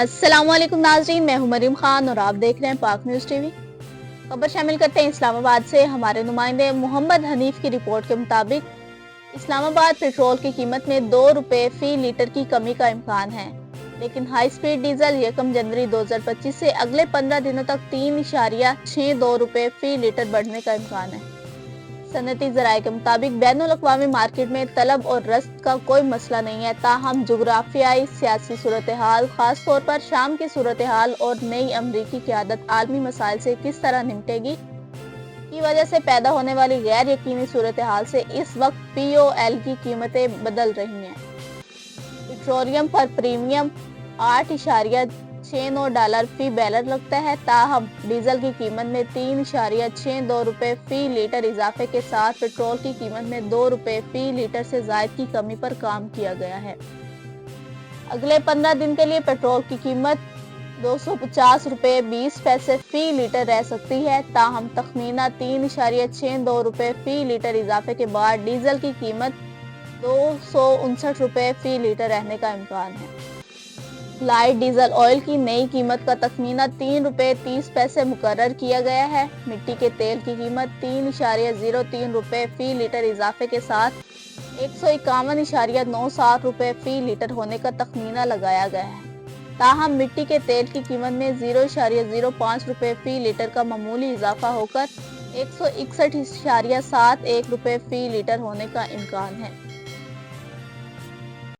अस्सलाम वालेकुम नाज़रीन, मैं हूं मरीम खान और आप देख रहे हैं पाक न्यूज़ टीवी। खबर शामिल करते हैं इस्लामाबाद से। हमारे नुमाइंदे मोहम्मद हनीफ की रिपोर्ट के मुताबिक इस्लामाबाद पेट्रोल की कीमत में 2 रुपए फी लीटर की कमी का इम्कान है, लेकिन हाई स्पीड डीजल 1 जनवरी 2025 से अगले 15 दिनों तक 3.62 रुपए फी लीटर बढ़ने का इम्कान है। सनती ज़राए के मुताबिक बैनुल अक़वामी मार्केट में तलब और रस्त का कोई मसला नहीं है, ताहम जुग्राफियाई सियासी सूरत हाल, खास तौर पर शाम की सूरत हाल और नई अमरीकी क़यादत आलमी मसाइल से किस तरह निपटेगी की वजह से पैदा होने वाली गैर यकीनी सूरत हाल से इस वक्त POL की कीमतें बदल रही हैं। पेट्रोलियम पर प्रीमियम $8.69 फी बैरल लगता है, ताहम डीजल की कीमत में 3.62 रुपए फी लीटर इजाफे के साथ पेट्रोल की कीमत में 2 रुपए फी लीटर से जायद की कमी पर काम किया गया है। अगले 15 दिन के लिए पेट्रोल की कीमत 250 रुपए 20 पैसे फी लीटर रह सकती है, ताहम तखमीना 3.62 रुपए फी लीटर इजाफे के बाद डीजल की कीमत 259 रुपए फी लीटर रहने का इम्कान है। लाइट डीजल ऑयल की नई कीमत का तखमीना 3 रुपए 30 पैसे मुकर्रर किया गया है। मिट्टी के तेल की कीमत 3.03 रुपए फी लीटर इजाफे के साथ 151.97 रुपए फी लीटर होने का तखमीना लगाया गया है, ताहम मिट्टी के तेल की कीमत में 0.05 रुपए फी लीटर का मामूली इजाफा होकर 161.71 रुपए फी लीटर होने का इम्कान है।